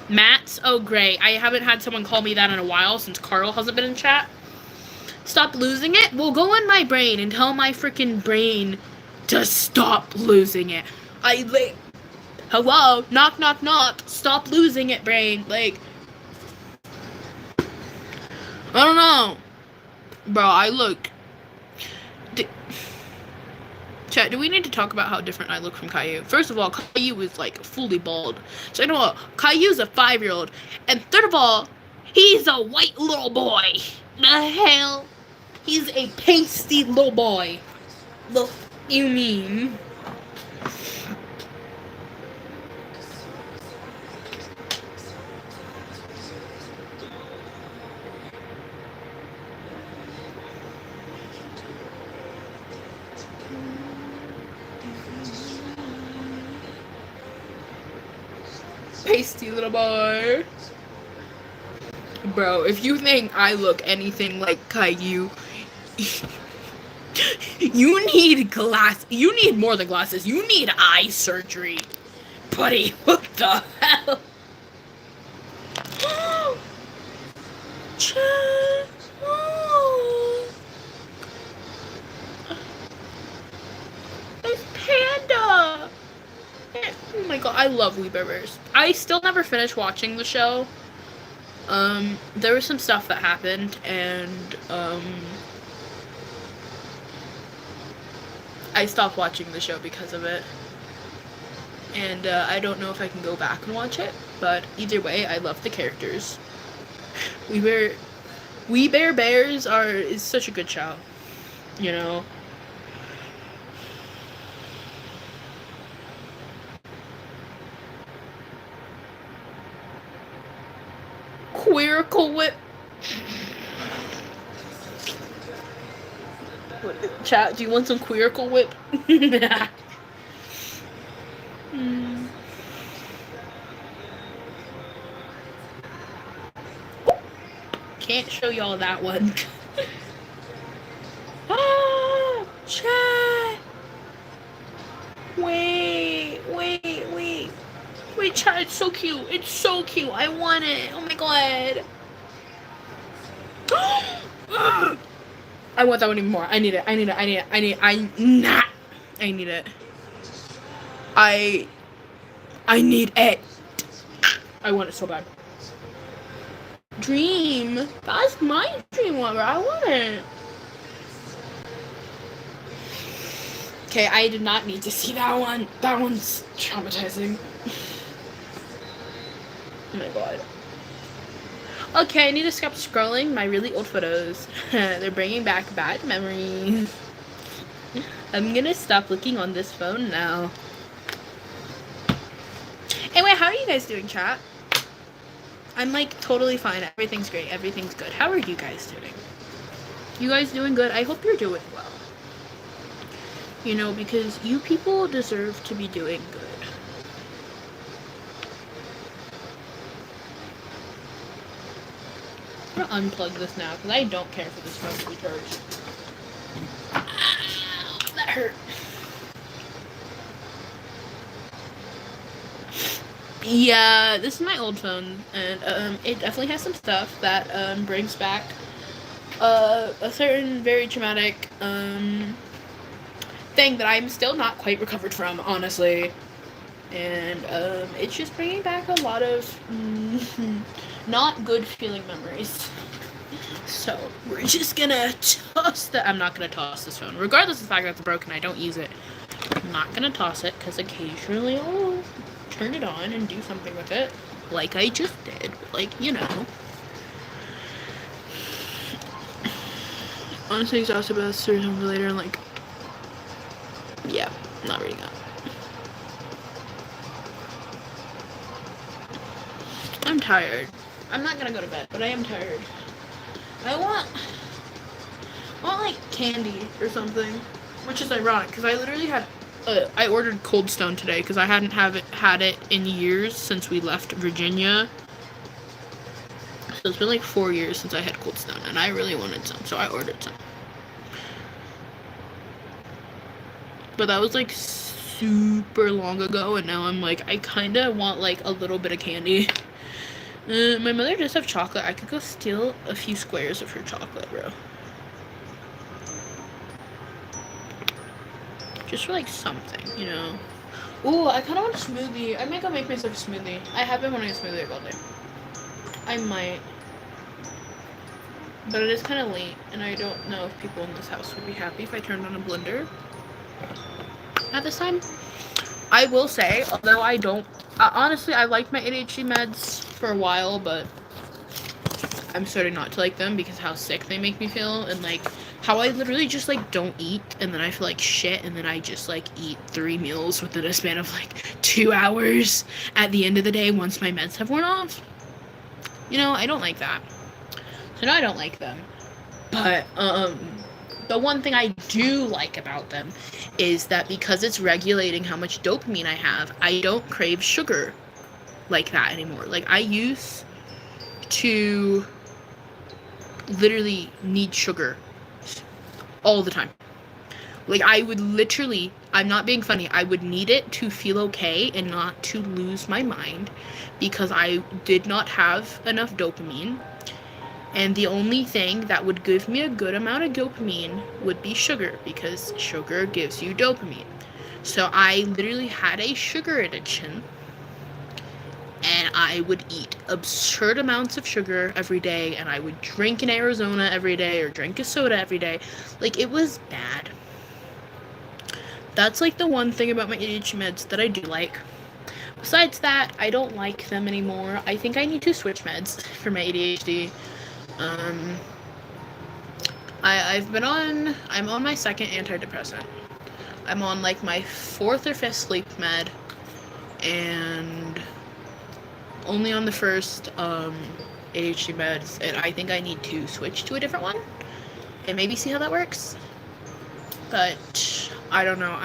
Matt's? Oh, great. I haven't had someone call me that in a while since Carl hasn't been in chat. Stop losing it? Well, go in my brain and tell my freaking brain to stop losing it. Hello? Knock, knock, knock. Stop losing it, brain. Like, I don't know. Bro, I look... Chat, do we need to talk about how different I look from Caillou? First of all, Caillou is, like, fully bald. Second of all, Caillou's a 5-year-old. And third of all, he's a white little boy. The hell? He's a pasty little boy. The you mean? Pasty little boy. Bro, if you think I look anything like Caillou, you need you need more than glasses. You need eye surgery. Buddy, what the hell? It's Panda. Oh my god, I love We Bare Bears. I still never finished watching the show. There was some stuff that happened, and, I stopped watching the show because of it. And, I don't know if I can go back and watch it, but either way, I love the characters. We Bare Bears is such a good show, you know? Queerical Whip. Chat, do you want some queerical whip? Can't show y'all that one. Ah, chat. Wait. Wait, chat, it's so cute. It's so cute. I want it. Oh my god. I want that one even more. I need it. I need it. I need it. I want it so bad. Dream. That's my dream lover. I want it. Okay, I did not need to see that one. That one's traumatizing. Oh my god. Okay, I need to stop scrolling my really old photos. They're bringing back bad memories. I'm gonna stop looking on this phone now. Anyway, how are you guys doing, chat? I'm like totally fine. Everything's great. Everything's good. How are you guys doing? You guys doing good? I hope you're doing well. You know, because you people deserve to be doing good. I'm gonna unplug this now because I don't care for this phone to be charged. Ow, that hurt. Yeah, this is my old phone, and it definitely has some stuff that brings back a certain very traumatic thing that I'm still not quite recovered from, honestly. And it's just bringing back a lot of not good feeling memories. So we're just gonna toss that. I'm not gonna toss this phone, regardless of the fact that it's broken. I don't use it. I'm not gonna toss it because occasionally I'll turn it on and do something with it, like I just did. Like, you know. Honestly, exhausted about stories for later. And like, yeah, not reading that. I'm tired. I'm not gonna go to bed, but I am tired. I want like candy or something, which is ironic because I literally had I ordered Cold Stone today because I hadn't had it in years since we left Virginia. So it's been like 4 years since I had Cold Stone, and I really wanted some, so I ordered some. But that was like super long ago, and now I'm like, I kind of want like a little bit of candy. My mother does have chocolate. I could go steal a few squares of her chocolate, bro. Just for like something, you know. Ooh, I kind of want a smoothie. I might go make myself a smoothie. I have been wanting a smoothie all day. I might. But it is kind of late, and I don't know if people in this house would be happy if I turned on a blender at this time. I will say, although I don't, honestly, I liked my ADHD meds for a while, but I'm starting not to like them because how sick they make me feel, and like how I literally just like don't eat, and then I feel like shit, and then I just like eat 3 meals within a span of like 2 hours at the end of the day once my meds have worn off. You know, I don't like that. So no, I don't like them. But the one thing I do like about them is that because it's regulating how much dopamine I have, I don't crave sugar like that anymore. Like, I used to literally need sugar all the time. Like, I would literally, I'm not being funny, I would need it to feel okay and not to lose my mind because I did not have enough dopamine. And the only thing that would give me a good amount of dopamine would be sugar, because sugar gives you dopamine. So I literally had a sugar addiction, and I would eat absurd amounts of sugar every day, and I would drink in Arizona every day, or drink a soda every day. Like, it was bad. That's like the one thing about my ADHD meds that I do like. Besides that, I don't like them anymore. I think I need to switch meds for my ADHD. I'm on my second antidepressant. I'm on like my 4th or 5th sleep med, and only on the first ADHD meds, and I think I need to switch to a different one and maybe see how that works. but I don't know.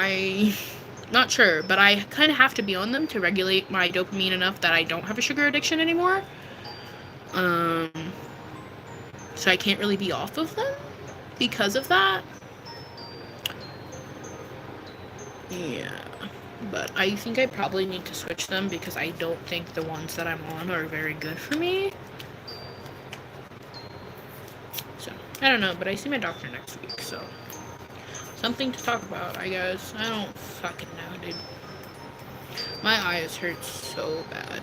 Not sure, but I kind of have to be on them to regulate my dopamine enough that I don't have a sugar addiction anymore. So I can't really be off of them because of that. Yeah, but I think I probably need to switch them because I don't think the ones that I'm on are very good for me. So, I don't know, but I see my doctor next week, so something to talk about, I guess. I don't fucking know, dude. My eyes hurt so bad.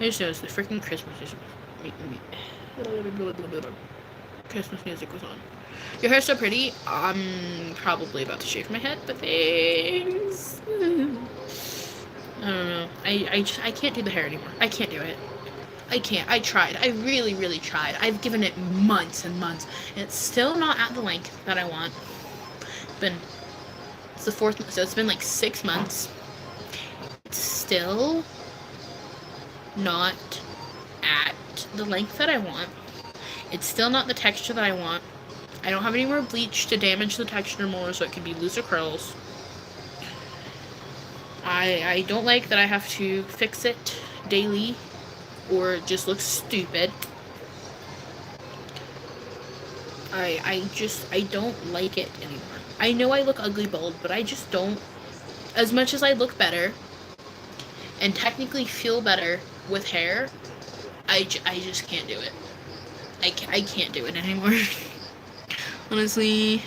I just noticed the freaking Christmas is making me... Christmas music was on. Your hair's so pretty. I'm probably about to shave my head, but thanks. I don't know. I can't do the hair anymore. I can't do it. I can't. I tried. I really, really tried. I've given it months and months, and it's still not at the length that I want. It's the 4th, so it's been like 6 months. It's still not at the length that I want. It's still not the texture that I want. I don't have any more bleach to damage the texture more so it can be looser curls. I don't like that I have to fix it daily or it just looks stupid. I don't like it anymore. I know I look ugly bald, but I just don't. As much as I look better and technically feel better with hair, I just can't do it. I can't do it anymore. Honestly, I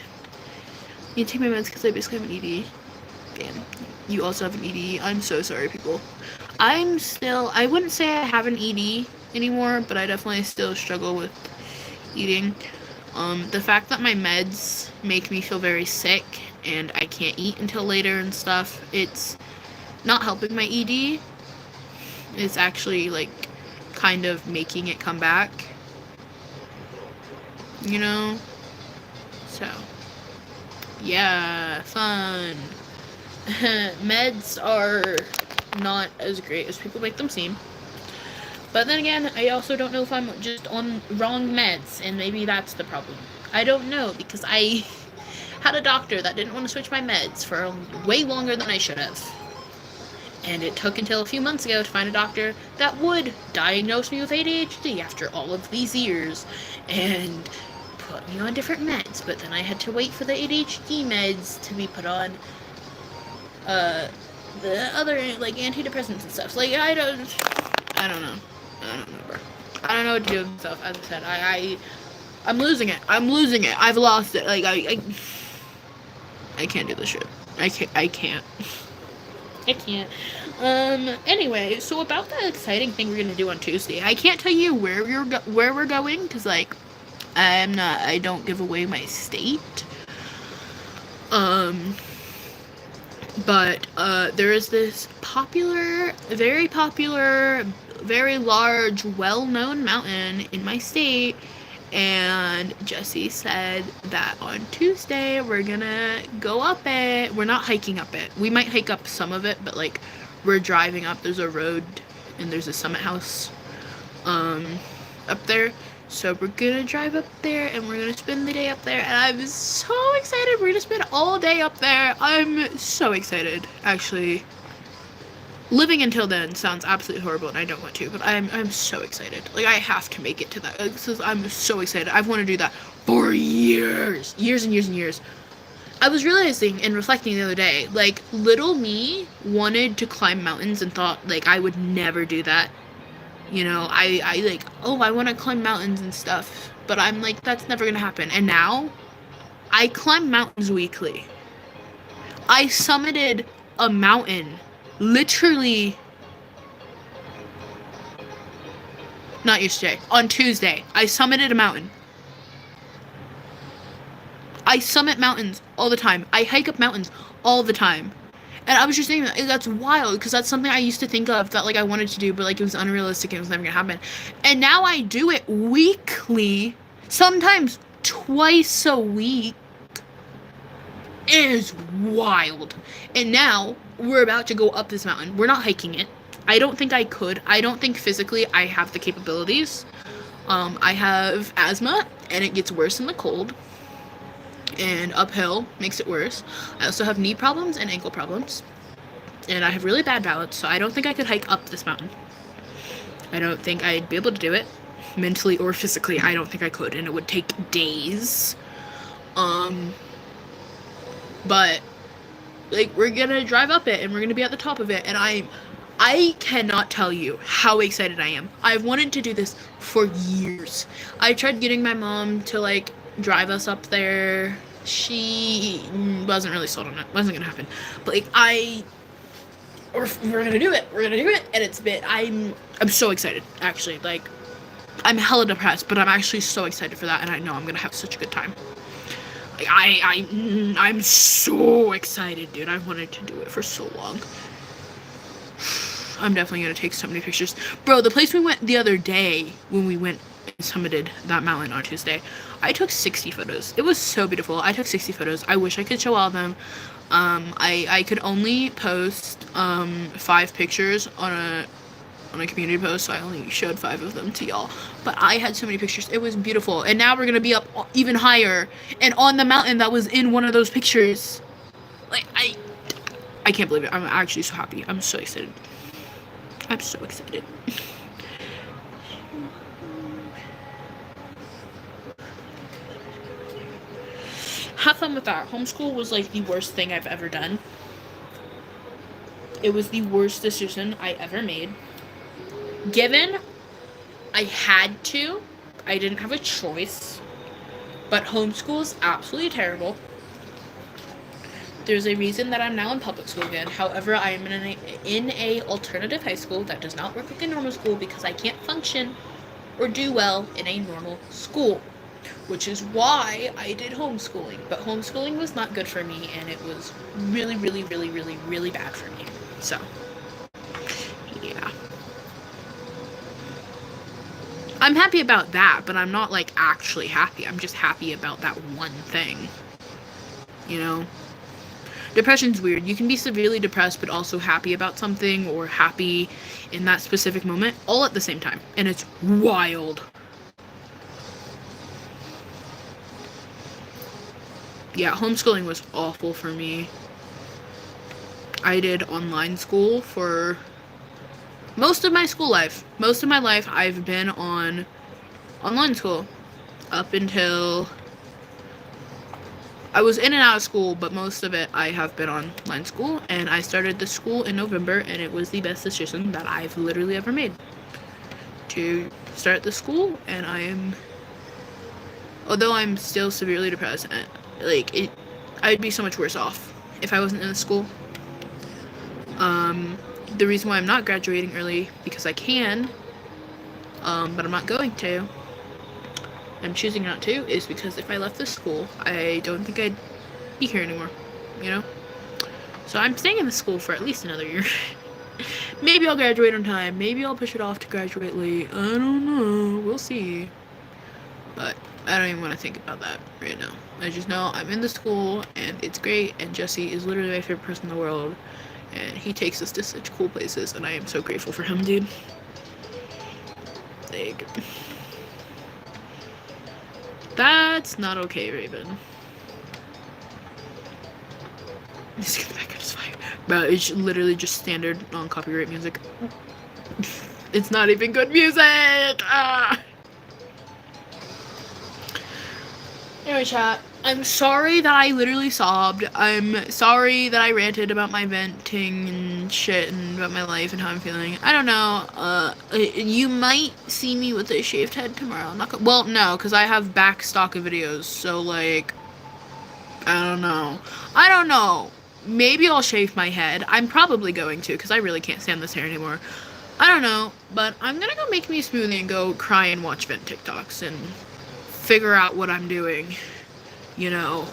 need to take my meds because I basically have an ED. Damn. You also have an ED. I'm so sorry, people. I wouldn't say I have an ED anymore, but I definitely still struggle with eating. The fact that my meds make me feel very sick and I can't eat until later and stuff, it's not helping my ED. It's actually, like, kind of making it come back. You know? So, yeah, fun. Meds are not as great as people make them seem. But then again, I also don't know if I'm just on wrong meds, and maybe that's the problem. I don't know, because I had a doctor that didn't want to switch my meds for way longer than I should have. And it took until a few months ago to find a doctor that would diagnose me with ADHD after all of these years, and put me on different meds. But then I had to wait for the ADHD meds to be put on the other, like, antidepressants and stuff. Like, I don't know, bro. I don't know what to do with myself. As I said, I'm losing it. I've lost it. Like, I can't do this shit. I can't. Anyway, so about that exciting thing we're gonna do on Tuesday, I can't tell you where we're going, because, like, I don't give away my state. But there is this very popular, very large, well-known mountain in my state, and Jesse said that on Tuesday we're gonna go up it. We're not hiking up it. We might hike up some of it, but, like, we're driving up. There's a road, and there's a summit house up there. So we're gonna drive up there, and we're gonna spend the day up there, and I'm so excited. We're gonna spend all day up there. I'm so excited, actually. Living until then sounds absolutely horrible, and I don't want to, but I'm so excited. Like, I have to make it to that. I'm so excited. I've wanted to do that for years. Years and years and years. I was realizing and reflecting the other day, like, little me wanted to climb mountains and thought, like, I would never do that. You know, I like, oh, I want to climb mountains and stuff. But I'm like, that's never going to happen. And now, I climb mountains weekly. I summited a mountain, literally, not yesterday, on Tuesday. I summited a mountain. I summit mountains all the time. I hike up mountains all the time. And I was just saying that's wild, because that's something I used to think of that, like, I wanted to do, but, like, it was unrealistic and it was never gonna happen. And now I do it weekly, sometimes twice a week. It is wild. And now we're about to go up this mountain. We're not hiking it. I don't think I could. I don't think physically I have the capabilities. I have asthma, and it gets worse in the cold, and uphill makes it worse. I also have knee problems and ankle problems, and I have really bad balance, so I don't think I could hike up this mountain. I don't think I'd be able to do it, mentally or physically. I don't think I could, and it would take days. But like, we're gonna drive up it, and we're gonna be at the top of it, and I cannot tell you how excited I am. I've wanted to do this for years. I tried getting my mom to like drive us up there. She wasn't really sold on it. Wasn't gonna happen. But like, we're gonna do it. We're gonna do it, and I'm so excited. Actually, like, I'm hella depressed, but I'm actually so excited for that, and I know I'm gonna have such a good time. Like, I'm so excited, dude. I've wanted to do it for so long. I'm definitely gonna take so many pictures. Bro, the place we went the other day, when we went and summited that mountain on Tuesday, I took 60 photos. It was so beautiful. I took 60 photos. I wish I could show all of them. I could only post 5 pictures on a community post, so I only showed 5 of them to y'all. But I had so many pictures. It was beautiful. And now we're gonna be up even higher and on the mountain that was in one of those pictures. Like, I can't believe it. I'm actually so happy. I'm so excited. I'm so excited. Have fun with that. Homeschool was like the worst thing I've ever done. It was the worst decision I ever made. Given I had to, I didn't have a choice. But homeschool is absolutely terrible. There's a reason that I'm now in public school again. However, I am in a alternative high school that does not work like a normal school because I can't function or do well in a normal school, which is why I did homeschooling. But homeschooling was not good for me, and it was really, really, really, really, really bad for me. So, yeah. I'm happy about that, but I'm not like actually happy. I'm just happy about that one thing. You know? Depression's weird. You can be severely depressed but also happy about something, or happy in that specific moment, all at the same time. And it's wild. Yeah, homeschooling was awful for me. I did online school for most of my school life. Most of my life I've been on online school up until I was in and out of school, but most of it I have been online school, and I started the school in November, and it was the best decision that I've literally ever made to start the school. And although I'm still severely depressed, I'd be so much worse off if I wasn't in the school. The reason why I'm not graduating early, because I can, but I'm not going to, I'm choosing not to, is because if I left the school, I don't think I'd be here anymore, you know? So I'm staying in the school for at least another year. Maybe I'll graduate on time, maybe I'll push it off to graduate late, I don't know, we'll see. But I don't even want to think about that right now. I just know I'm in the school, and it's great, and Jesse is literally my favorite person in the world, and he takes us to such cool places, and I am so grateful for him, dude. Like, that's not okay, Raven. Just get back on his fire. Bro, it's literally just standard non-copyright music. It's not even good music! Ah! Anyway, chat, I'm sorry that I literally sobbed. I'm sorry that I ranted about my venting and shit and about my life and how I'm feeling. I don't know. You might see me with a shaved head tomorrow. I'm not well, no, because I have back stock of videos. So, like, I don't know. Maybe I'll shave my head. I'm probably going to, because I really can't stand this hair anymore. I don't know, but I'm gonna go make me a smoothie and go cry and watch vent TikToks and figure out what I'm doing, you know.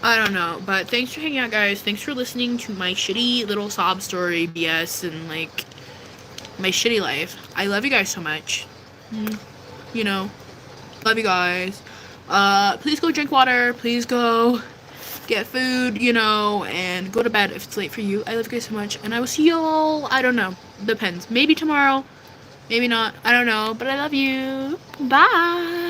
I don't know, but thanks for hanging out, guys. Thanks for listening to my shitty little sob story BS and, like, my shitty life. I love you guys so much. You know, love you guys. Please go drink water. Please go get food, you know, and go to bed if it's late for you. I love you guys so much, and I will see y'all, I don't know, depends. Maybe tomorrow. Maybe not. I don't know. But I love you. Bye.